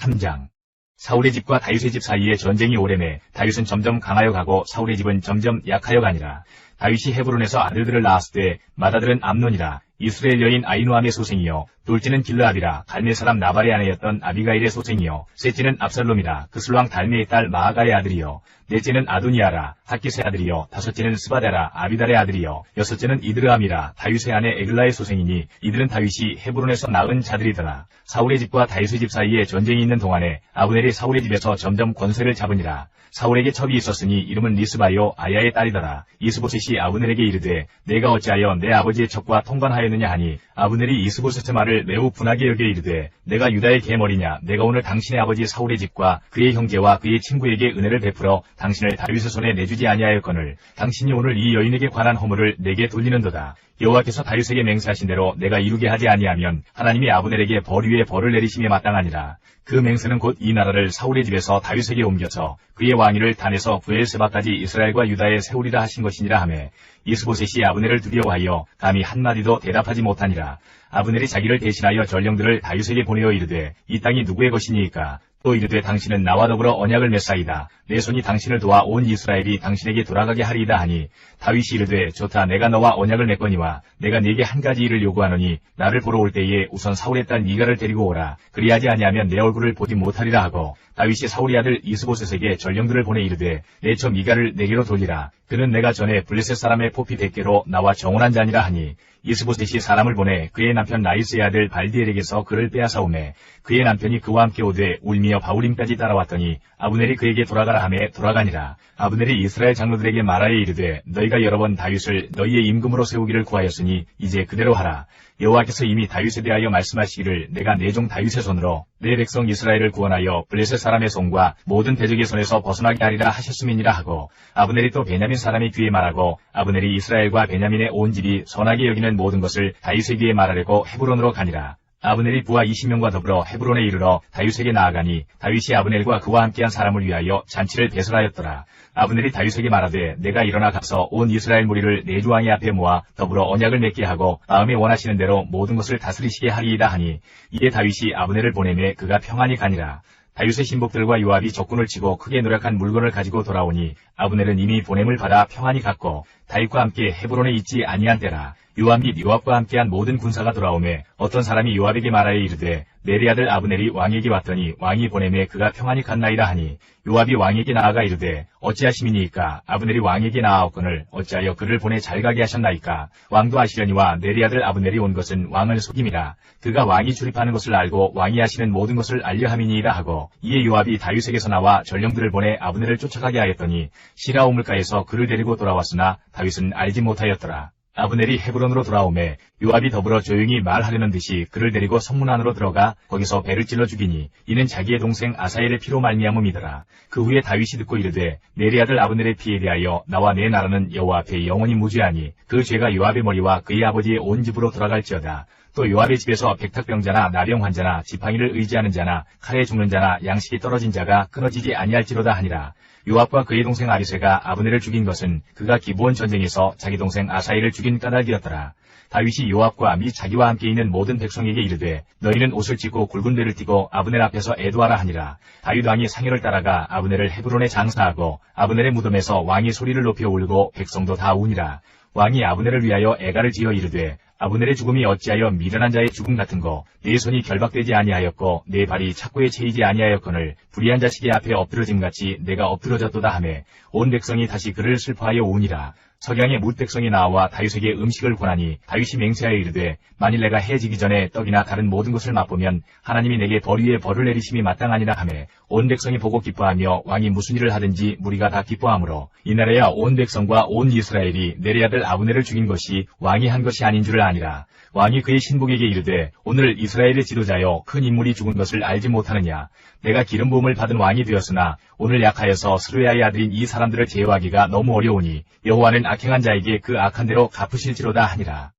Speaker 1: 3장. 사울의 집과 다윗의 집 사이에 전쟁이 오래매 다윗은 점점 강하여 가고 사울의 집은 점점 약하여 가니라. 다윗이 헤브론에서 아들들을 낳았을 때 맏아들은 암논이라. 이스라엘 여인 아히노함의 소생이요, 둘째는 길르압이라. 갈멜 사람 나발의 아내였던 아비가일의 소생이요, 셋째는 압살롬이라. 그슬왕 달메의 딸 마아가의 아들이요, 넷째는 아도니아라. 핫깃의 아들이요, 다섯째는 스바다라. 아비달의 아들이요, 여섯째는 이드르암이라. 다윗의 아내 에글라의 소생이니 이들은 다윗이 헤브론에서 낳은 자들이더라. 사울의 집과 다윗의 집 사이에 전쟁이 있는 동안에 아브넬이 사울의 집에서 점점 권세를 잡으니라. 사울에게 첩이 있었으니 이름은 리스바요 아야의 딸이더라. 이스보셋이 아브넬에게 이르되 내가 어찌하여 내 아버지의 첩과 통관하였느냐 하니 아브넬이 이스보셋의 말을 매우 분하게 여겨 이르되 내가 유다의 계머리냐. 내가 오늘 당신의 아버지 사울의 집과 그의 형제와 그의 친구에게 은혜를 베풀어 당신을 다윗의 손에 내주지 아니하였거늘 당신이 오늘 이 여인에게 관한 허물을 내게 돌리는도다. 여호와께서 다윗에게 맹세하신 대로 내가 이루게 하지 아니하면 하나님이 아브넬에게 벌 위에 벌을 내리심에 마땅하니라. 그 맹세는 곧 이 나라를 사울의 집에서 다윗에게 옮겨서 그의 왕위를 단에서 브엘세바까지 이스라엘과 유다에 세우리라 하신 것이니라 하매 이스보셋이 아브넬을 두려워하여 감히 한마디도 대답하지 못하니라. 아브넬이 자기를 대신하여 전령들을 다윗에게 보내어 이르되 이 땅이 누구의 것이니이까. 또 이르되 당신은 나와 더불어 언약을 맺사이다. 내 손이 당신을 도와 온 이스라엘이 당신에게 돌아가게 하리이다 하니 다윗이 이르되 좋다. 내가 너와 언약을 맺거니와 내가 네게 한 가지 일을 요구하노니 나를 보러 올 때에 우선 사울의 딸 미가를 데리고 오라. 그리하지 아니하면 내 얼굴을 보지 못하리라 하고 다윗이 사울의 아들 이스보셋에게 전령들을 보내 이르되 내 처 미가를 내게로 돌리라. 그는 내가 전에 블레셋 사람의 포피 100개로 나와 정혼한 자니라 하니 이스보셋이 사람을 보내 그의 남편 나이스의 아들 발디엘에게서 그를 빼앗아오매 그의 남편이 그와 함께 오되 울미어 바울림까지 따라왔더니 아브넬이 그에게 돌아가라 하매 돌아가니라. 아브넬이 이스라엘 장로들에게 말하여 이르되 너희가 여러 번 다윗을 너희의 임금으로 세우기를 구하였으니 이제 그대로 하라. 여호와께서 이미 다윗에 대하여 말씀하시기를 내가 내 종 다윗의 손으로 내 백성 이스라엘을 구원하여 블레셋 사람의 손과 모든 대적의 손에서 벗어나게 하리라 하셨음이니라 하고 아브넬이 또 베냐민 사람의 귀에 말하고 아브넬이 이스라엘과 베냐민의 온 집이 선하게 여기는 모든 것을 다윗의 귀에 말하려고 헤브론으로 가니라. 아브넬이 부하 20명과 더불어 헤브론에 이르러 다윗에게 나아가니 다윗이 아브넬과 그와 함께한 사람을 위하여 잔치를 배설하였더라. 아브넬이 다윗에게 말하되 내가 일어나 가서 온 이스라엘 무리를 내 주왕의 앞에 모아 더불어 언약을 맺게 하고 마음에 원하시는 대로 모든 것을 다스리시게 하리이다 하니 이에 다윗이 아브넬을 보내매 그가 평안히 가니라. 다윗의 신복들과 요압이 적군을 치고 크게 노력한 물건을 가지고 돌아오니 아브넬은 이미 보냄을 받아 평안히 갔고 다윗과 함께 헤브론에 있지 아니한 때라. 요압 및 요압과 함께한 모든 군사가 돌아오매 어떤 사람이 요압에게 말하여 이르되 내리 아들 아브넬이 왕에게 왔더니 왕이 보내매 그가 평안히 갔나이다 하니 요압이 왕에게 나아가 이르되 어찌하심이니이까. 아브넬이 왕에게 나아왔거늘 어찌하여 그를 보내 잘 가게 하셨나이까. 왕도 아시려니와 내리 아들 아브넬이 온 것은 왕을 속임이라. 그가 왕이 출입하는 것을 알고 왕이 하시는 모든 것을 알려함이니이다 하고 이에 요압이 다윗에게서 나와 전령들을 보내 아브넬을 쫓아가게 하였더니 시라 우물가에서 그를 데리고 돌아왔으나 다윗은 알지 못하였더라. 아브넬이 헤브론으로 돌아오매 요압이 더불어 조용히 말하려는 듯이 그를 데리고 성문 안으로 들어가 거기서 배를 찔러 죽이니 이는 자기의 동생 아사엘의 피로 말미암음이더라. 그 후에 다윗이 듣고 이르되 내리 아들 아브넬의 피에 대하여 나와 내 나라는 여호와 앞에 영원히 무죄하니 그 죄가 요압의 머리와 그의 아버지의 온 집으로 돌아갈지어다. 또 요압의 집에서 백탁병자나 나병 환자나 지팡이를 의지하는 자나 칼에 죽는 자나 양식이 떨어진 자가 끊어지지 아니할지로다 하니라. 요압과 그의 동생 아비새가 아브넬을 죽인 것은 그가 기브온 전쟁에서 자기 동생 아사엘을 죽인 까닭이었더라. 다윗이 요압과 및 자기와 함께 있는 모든 백성에게 이르되 너희는 옷을 찢고 굵은 배를 띠고 아브넬 앞에서 애도하라 하니라. 다윗 왕이 상여를 따라가 아브넬을 헤브론에 장사하고 아브넬의 무덤에서 왕이 소리를 높여 울고 백성도 다 우니라. 왕이 아브넬을 위하여 애가를 지어 이르되 아브넬의 죽음이 어찌하여 미련한 자의 죽음 같은고 네 손이 결박되지 아니하였고 네 발이 착고에 채이지 아니하였거늘 불의한 자식의 앞에 엎드러짐같이 내가 엎드러졌도다 하매 온 백성이 다시 그를 슬퍼하여 우니라. 석양의 뭇 백성이 나와 다윗에게 음식을 권하니 다윗이 맹세하여 이르되 만일 내가 해지기 전에 떡이나 다른 모든 것을 맛보면 하나님이 내게 벌 위에 벌을 내리심이 마땅하니라 하매 온 백성이 보고 기뻐하며 왕이 무슨 일을 하든지 무리가 다 기뻐하므로 이날에야 온 백성과 온 이스라엘이 내리 아들 아브넬을 죽인 것이 왕이 한 것이 아닌 줄을 아니라. 왕이 그의 신복에게 이르되 오늘 이스라엘의 지도자여 큰 인물이 죽은 것을 알지 못하느냐. 내가 기름 부음을 받은 왕이 되었으나 오늘 약하여서 스루야의 아들인 이 사람들을 제어하기가 너무 어려우니 여호와는 악행한 자에게 그 악한 대로 갚으실지로다 하니라.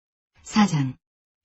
Speaker 2: 4장.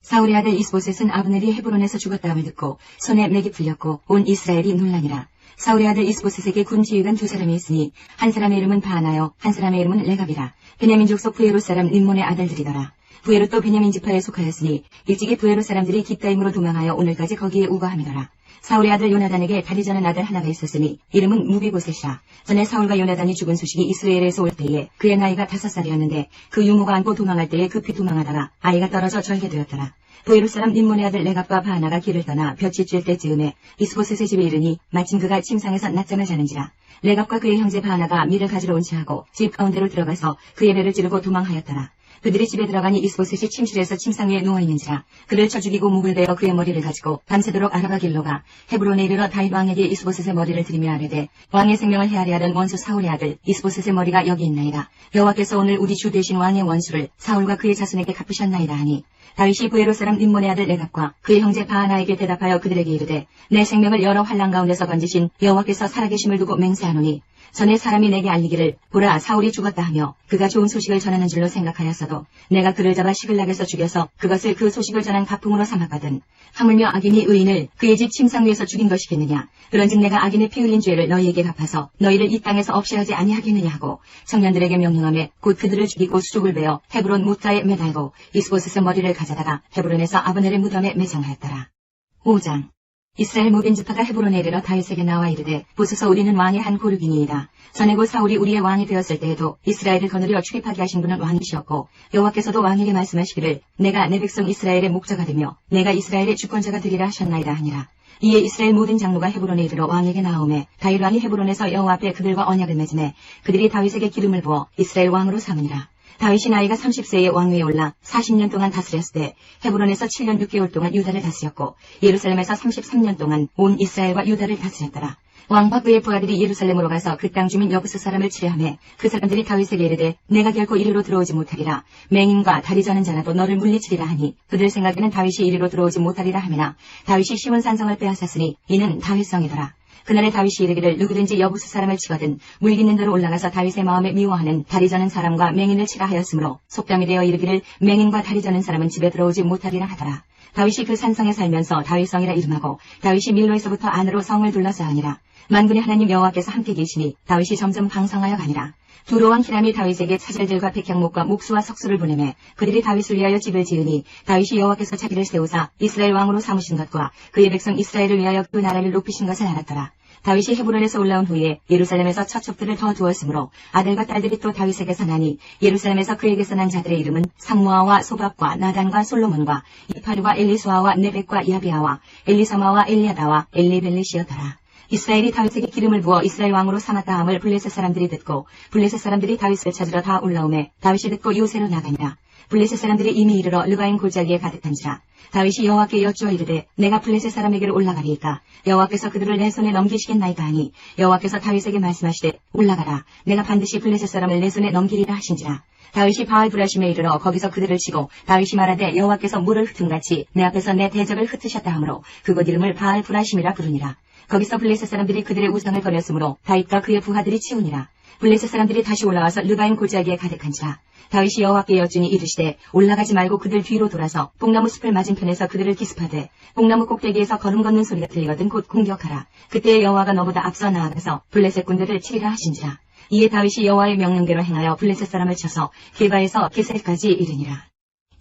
Speaker 2: 사울의 아들 이스보셋은 아브넬이 헤브론에서 죽었다함을 듣고 손에 맥이 풀렸고 온 이스라엘이 놀라니라. 사울의 아들 이스보셋에게 군 지휘관 두 사람이 있으니 한 사람의 이름은 바하나요 한 사람의 이름은 레갑이라. 베냐민 족속 부에롯 사람 림몬의 아들들이더라. 부에롯도 베냐민 지파에 속하였으니 일찍이 부에롯 사람들이 깃다임으로 도망하여 오늘까지 거기에 우거함이더라. 사울의 아들 요나단에게 다리 저는 아들 하나가 있었으니 이름은 무비보셋이라. 전에 사울과 요나단이 죽은 소식이 이스라엘에서 올 때에 그의 나이가 5살이었는데 그 유모가 안고 도망할 때에 급히 도망하다가 아이가 떨어져 절게 되었더라. 보이루 사람 림몬의 아들 레갑과 바하나가 길을 떠나 볕이 쬐 때쯤에 이스보셋의 집에 이르니 마침 그가 침상에서 낮잠을 자는지라. 레갑과 그의 형제 바하나가 밀을 가지러 온 체하고 집 가운데로 들어가서 그의 배를 찌르고 도망하였더라. 그들이 집에 들어가니 이스보셋이 침실에서 침상 위에 누워있는지라. 그를 쳐 죽이고 목을 베어 그의 머리를 가지고 밤새도록 아라바 길로 가 헤브론에 이르러 다윗 왕에게 이스보셋의 머리를 들이며 아뢰되 왕의 생명을 헤아려 하던 원수 사울의 아들 이스보셋의 머리가 여기 있나이다. 여호와께서 오늘 우리 주 되신 왕의 원수를 사울과 그의 자손에게 갚으셨나이다 하니 다윗이 부에로 사람 림몬의 아들 레갑과 그의 형제 바하나에게 대답하여 그들에게 이르되 내 생명을 여러 환난 가운데서 건지신 여호와께서 살아계심을 두고 맹세하노니 전에 사람이 내게 알리기를 보라 사울이 죽었다 하며 그가 좋은 소식을 전하는 줄로 생각하였어도 내가 그를 잡아 시글락에서 죽여서 그것을 그 소식을 전한 가풍으로 삼았거든. 하물며 악인이 의인을 그의 집 침상 위에서 죽인 것이겠느냐. 그런즉 내가 악인의 피 흘린 죄를 너희에게 갚아서 너희를 이 땅에서 없이 하지 아니하겠느냐 하고 청년들에게 명령하며 곧 그들을 죽이고 수족을 베어 헤브론 무자에 매달고 이스보셋의 머리를 가져다가 헤브론에서 아브넬의 무덤에 매장하였더라. 5장. 이스라엘 모든 지파가 헤브론에 이르러 다윗에게 나와 이르되 보소서 우리는 왕의 한 고르기니이다. 전에 곧 사울이 우리의 왕이 되었을 때에도 이스라엘을 거느려 출입하게 하신 분은 왕이시었고 여호와께서도 왕에게 말씀하시기를 내가 내 백성 이스라엘의 목자가 되며 내가 이스라엘의 주권자가 되리라 하셨나이다 하니라. 이에 이스라엘 모든 장로가 헤브론에 이르러 왕에게 나오매 다윗 왕이 헤브론에서 여호와 앞에 그들과 언약을 맺으매 그들이 다윗에게 기름을 부어 이스라엘 왕으로 삼으니라. 다윗이 나이가 30세에 왕위에 올라 40년 동안 다스렸을 때 헤브론에서 7년 6개월 동안 유다를 다스렸고 예루살렘에서 33년 동안 온 이스라엘과 유다를 다스렸더라. 왕과 그의 부하들이 예루살렘으로 가서 그 땅 주민 여부스 사람을 치려하매 그 사람들이 다윗에게 이르되 내가 결코 이리로 들어오지 못하리라. 맹인과 다리 저는 자라도 너를 물리치리라 하니 그들 생각에는 다윗이 이리로 들어오지 못하리라 하매나 다윗이 시온 산성을 빼앗았으니 이는 다윗성이더라. 그날에 다윗이 이르기를 누구든지 여부스 사람을 치거든 물깃는 대로 올라가서 다윗의 마음에 미워하는 다리 저는 사람과 맹인을 치라 하였으므로 속담이 되어 이르기를 맹인과 다리 저는 사람은 집에 들어오지 못하리라 하더라. 다윗이 그 산성에 살면서 다윗성이라 이름하고 다윗이 밀로에서부터 안으로 성을 둘러싸 하니라. 만군의 하나님 여호와께서 함께 계시니 다윗이 점점 강성하여 가니라. 두로 왕 히람이 다윗에게 차절들과 백향목과 목수와 석수를 보내매 그들이 다윗을 위하여 집을 지으니 다윗이 여호와께서 자기를 세우사 이스라엘 왕으로 삼으신 것과 그의 백성 이스라엘을 위하여 그 나라를 높이신 것을 알았더라. 다윗이 헤브론에서 올라온 후에 예루살렘에서 처첩들을 더 두었으므로 아들과 딸들이 또 다윗에게서 나니 예루살렘에서 그에게서 난 자들의 이름은 삼무아와 소밥과 나단과 솔로몬과 이파류와 엘리수아와 네벡과 야비아와 엘리사마와 엘리아다와 엘리벨렛이었더라. 이스라엘이 다윗에게 기름을 부어 이스라엘 왕으로 삼았다 함을 블레셋 사람들이 듣고 블레셋 사람들이 다윗을 찾으러 다 올라오매 다윗이 듣고 요새로 나가니라. 블레셋 사람들이 이미 이르러 르바임 골짜기에 가득한지라. 다윗이 여호와께 여쭈어 이르되 내가 블레셋 사람에게로 올라가리이까 여호와께서 그들을 내 손에 넘기시겠나이까 하니 여호와께서 다윗에게 말씀하시되 올라가라. 내가 반드시 블레셋 사람을 내 손에 넘기리라 하신지라. 다윗이 바알브라심에 이르러 거기서 그들을 치고 다윗이 말하되 여호와께서 물을 흩은같이 내 앞에서 내 대적을 흩으셨다 하므로 그곳 이름을 바알브라심이라 부르니라. 거기서 블레셋 사람들이 그들의 우상을 버렸으므로 다윗과 그의 부하들이 치우니라. 블레셋 사람들이 다시 올라와서 르바임 골짜기에 가득한지라. 다윗이 여호와께 여쭈니 이르시되 올라가지 말고 그들 뒤로 돌아서 뽕나무 숲을 맞은편에서 그들을 기습하되 뽕나무 꼭대기에서 걸음 걷는 소리가 들리거든 곧 공격하라. 그때 여호와가 너보다 앞서 나아가서 블레셋 군대를 치리라 하신지라. 이에 다윗이 여호와의 명령대로 행하여 블레셋 사람을 쳐서 게바에서 게셀까지 이르니라.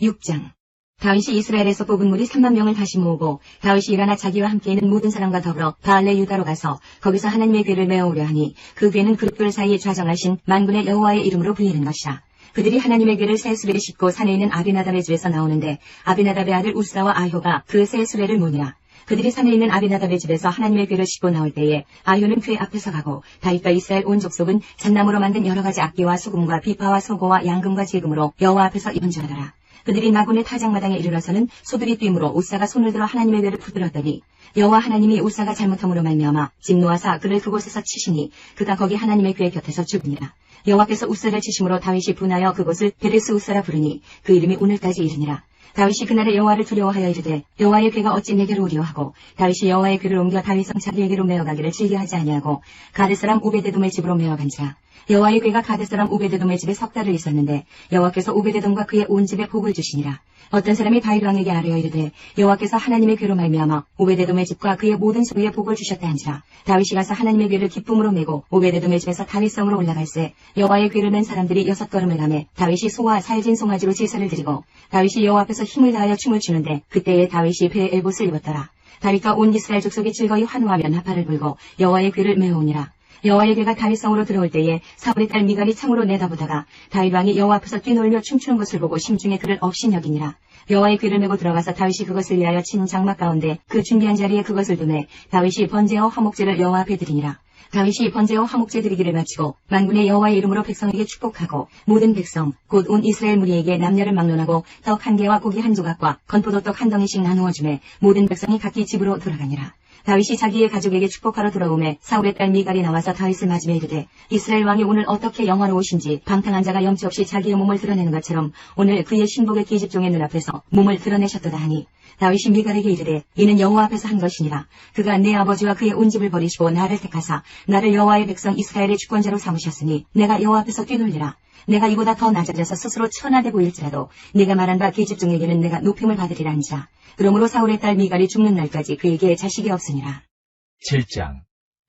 Speaker 2: 6장. 다윗이 이스라엘에서 뽑은 무리 3만 명을 다시 모으고 다윗이 일어나 자기와 함께 있는 모든 사람과 더불어 바알레 유다로 가서 거기서 하나님의 궤를 메어오려 하니 그 궤는 그룹들 사이에 좌정하신 만군의 여호와의 이름으로 불리는 것이라. 그들이 하나님의 궤를 새 수레에 싣고 산에 있는 아비나답의 집에서 나오는데 아비나답의 아들 우스라와 아효가 그 새 수레를 모니라. 그들이 산에 있는 아비나답의 집에서 하나님의 궤를 싣고 나올 때에 아효는 궤 앞에서 가고 다윗과 이스라엘 온 족속은 잣나무로 만든 여러 가지 악기와 수금과 비파와 소고와 양금과 제금으로 여호와 앞에서 연주하더라. 그들이 나군의 타작마당에 이르러서는 소들이 뛰므로 우사가 손을 들어 하나님의 궤를 붙들었더니 여호와 하나님이 우사가 잘못함으로 말미암아 진노하사 그를 그곳에서 치시니 그가 거기 하나님의 궤 곁에서 죽으니라. 여호와께서 우사를 치심으로 다윗이 분하여 그곳을 베레스 우사라 부르니 그 이름이 오늘까지 이르니라. 다윗이 그날에 여호와를 두려워하여 이르되 여호와의 궤가 어찌 내게로 오리오 하고 다윗이 여호와의 궤를 옮겨 다윗성 자기에게로 메어가기를 즐겨하지 아니하고 가드 사람 오베데돔의 집으로 메어간지라. 여호와의 궤가 가드 사람 오베데돔의 집에 석 달을 있었는데 여호와께서 오베데돔과 그의 온 집에 복을 주시니라. 어떤 사람이 다윗 왕에게 아뢰어 이르되 여호와께서 하나님의 궤로 말미암아 오베데돔의 집과 그의 모든 소유에 복을 주셨다 한지라. 다윗이 가서 하나님의 궤를 기쁨으로 메고 오베데돔의 집에서 다윗성으로 올라갈새 여호와의 궤를 맨 사람들이 6걸음을 가매 다윗이 소와 살진 송아지로 제사를 드리고 다윗이 여호와 앞에서 힘을 다하여 춤을 추는데 그때에 다윗이 배에 엘봇을 입었더라. 다윗과 온 이스라엘 족속이 즐거이 환호하며 나팔을 불고 여호와의 궤를 메우니라. 여호와의 궤가 다윗성으로 들어올 때에 사울의 딸 미갈이 창으로 내다보다가 다윗 왕이 여호와 앞에서 뛰놀며 춤추는 것을 보고 심중에 그를 없인 여기니라. 여호와의 궤를 메고 들어가서 다윗이 그것을 위하여 친 장막 가운데 그 준비한 자리에 그것을 두매 다윗이 번제와 화목제를 여호와 앞에 드리니라. 다윗이 번제와 화목제 드리기를 마치고 만군의 여호와의 이름으로 백성에게 축복하고 모든 백성 곧 온 이스라엘 무리에게 남녀를 막론하고 떡 한 개와 고기 한 조각과 건포도떡 한 덩이씩 나누어 주매 모든 백성이 각기 집으로 돌아가니라. 다윗이 자기의 가족에게 축복하러 돌아오매 사울의 딸 미갈이 나와서 다윗을 맞으며 이르되 이스라엘 왕이 오늘 어떻게 영화로우신지 방탕한 자가 염치 없이 자기의 몸을 드러내는 것처럼 오늘 그의 신복의 계집종의 눈앞에서 몸을 드러내셨도다 하니 다윗이 미갈에게 이르되 이는 여호와 앞에서 한 것이니라. 그가 내 아버지와 그의 온 집을 버리시고 나를 택하사 나를 여호와의 백성 이스라엘의 주권자로 삼으셨으니 내가 여호와 앞에서 뛰놀리라. 내가 이보다 더 낮아져서 스스로 천하되 보일지라도 네가 말한 바 계집종에게는 내가 높임을 받으리라 한지라. 그러므로 사울의 딸 미갈이 죽는 날까지 그에게 자식이 없으니라.
Speaker 1: 7장.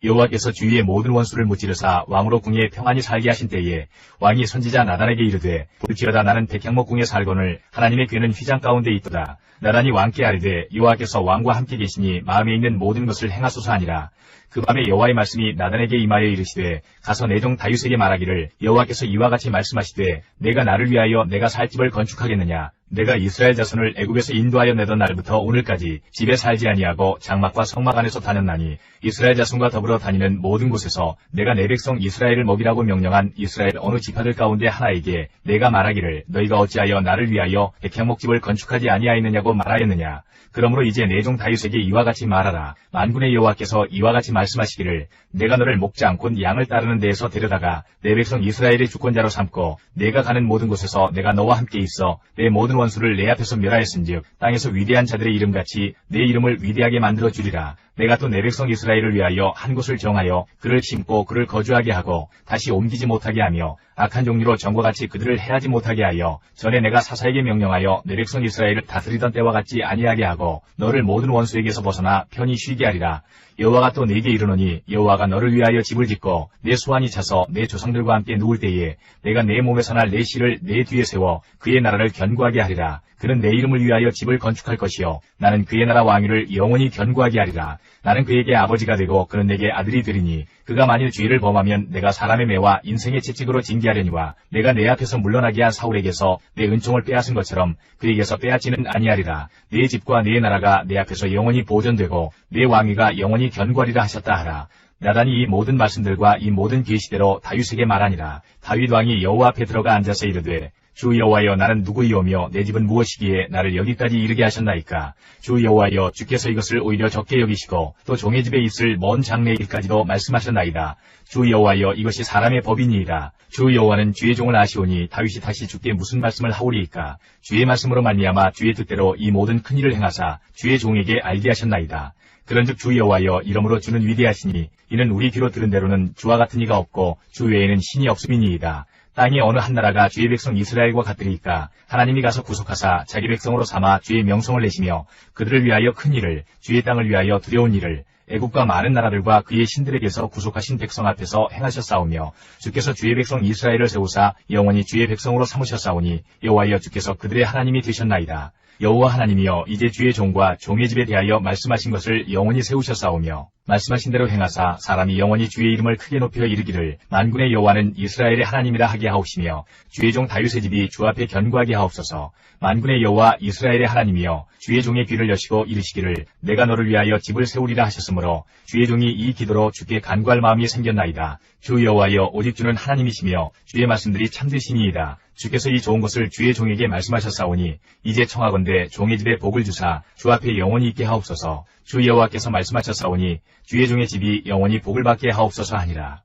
Speaker 1: 여호와께서 주위의 모든 원수를 무찌르사 왕으로 궁에 평안히 살게 하신 때에 왕이 선지자 나단에게 이르되 볼지어다 나는 백향목 궁에 살거늘 하나님의 궤는 휘장 가운데 있도다. 나단이 왕께 아뢰되 여호와께서 왕과 함께 계시니 마음에 있는 모든 것을 행하소서 하니라. 그 밤에 여호와의 말씀이 나단에게 임하여 이르시되 가서 내 종 다윗에게 말하기를 여호와께서 이와 같이 말씀하시되 내가 나를 위하여 내가 살 집을 건축하겠느냐. 내가 이스라엘 자손을 애굽에서 인도하여 내던 날부터 오늘까지 집에 살지 아니하고 장막과 성막 안에서 다녔나니 이스라엘 자손과 더불어 다니는 모든 곳에서 내가 내 백성 이스라엘을 먹이라고 명령한 이스라엘 어느 지파들 가운데 하나에게 내가 말하기를 너희가 어찌하여 나를 위하여 백향목집을 건축하지 아니하였느냐고 말하였느냐. 그러므로 이제 내 종 다윗에게 이와 같이 말하라. 만군의 여호와께서 이와 같이 말씀하시기를 내가 너를 목장 곧 양을 따르는 데에서 데려다가 내 백성 이스라엘의 주권자로 삼고 내가 가는 모든 곳에서 내가 너와 함께 있어 내 모든 원수를 내 앞에서 멸하였은즉 땅에서 위대한 자들의 이름같이 내 이름을 위대하게 만들어 주리라. 내가 또 내 백성 이스라엘을 위하여 한 곳을 정하여 그를 심고 그를 거주하게 하고 다시 옮기지 못하게 하며 악한 종류로 전과 같이 그들을 해하지 못하게 하여 전에 내가 사사에게 명령하여 내 백성 이스라엘을 다스리던 때와 같이 아니하게 하고 너를 모든 원수에게서 벗어나 편히 쉬게 하리라. 여호와가 또 내게 이르노니 여호와가 너를 위하여 집을 짓고 내 수완이 차서 내 조상들과 함께 누울 때에 내가 내 몸에서 날 내 씨를 내 뒤에 세워 그의 나라를 견고하게 하리라. 그는 내 이름을 위하여 집을 건축할 것이요 나는 그의 나라 왕위를 영원히 견고하게 하리라. 나는 그에게 아버지가 되고 그는 내게 아들이 되리니 그가 만일 죄를 범하면 내가 사람의 매와 인생의 채찍으로 징계하려니와 내가 내 앞에서 물러나게 한 사울에게서 내 은총을 빼앗은 것처럼 그에게서 빼앗지는 아니하리라. 내 집과 내 나라가 내 앞에서 영원히 보존되고 내 왕위가 영원히 견고하리라 하셨다 하라. 나단이 이 모든 말씀들과 이 모든 계시대로 다윗에게 말하니라. 다윗 왕이 여호와 앞에 들어가 앉아서 이르되 주 여호와여 나는 누구이오며 내 집은 무엇이기에 나를 여기까지 이르게 하셨나이까. 주 여호와여 주께서 이것을 오히려 적게 여기시고 또 종의 집에 있을 먼 장래 일까지도 말씀하셨나이다. 주 여호와여 이것이 사람의 법이니이다. 주 여호와는 주의 종을 아시오니 다윗이 다시 주께 무슨 말씀을 하오리이까. 주의 말씀으로 말미암아 주의 뜻대로 이 모든 큰 일을 행하사 주의 종에게 알게 하셨나이다. 그런즉 주 여호와여 이러므로 주는 위대하시니 이는 우리 귀로 들은 대로는 주와 같은 이가 없고 주 외에는 신이 없음이니이다. 땅이 어느 한 나라가 주의 백성 이스라엘과 같으리까. 하나님이 가서 구속하사 자기 백성으로 삼아 주의 명성을 내시며 그들을 위하여 큰 일을 주의 땅을 위하여 두려운 일을 애국과 많은 나라들과 그의 신들에게서 구속하신 백성 앞에서 행하셨사오며 주께서 주의 백성 이스라엘을 세우사 영원히 주의 백성으로 삼으셨사오니 여호와여 주께서 그들의 하나님이 되셨나이다. 여호와 하나님이여 이제 주의 종과 종의 집에 대하여 말씀하신 것을 영원히 세우셨사오며 말씀하신 대로 행하사 사람이 영원히 주의 이름을 크게 높여 이르기를 만군의 여호와는 이스라엘의 하나님이라 하게 하옵시며 주의 종 다윗의 집이 주 앞에 견고하게 하옵소서. 만군의 여호와 이스라엘의 하나님이여 주의 종의 귀를 여시고 이르시기를 내가 너를 위하여 집을 세우리라 하셨으므로 주의 종이 이 기도로 주께 간구할 마음이 생겼나이다. 주 여호와여 오직 주는 하나님이시며 주의 말씀들이 참되시니이다. 주께서 이 좋은 것을 주의 종에게 말씀하셨사오니 이제 청하건대 종의 집에 복을 주사 주 앞에 영원히 있게 하옵소서. 주 여호와께서 말씀하셨사오니 주의 종의 집이 영원히 복을 받게 하옵소서 하니라.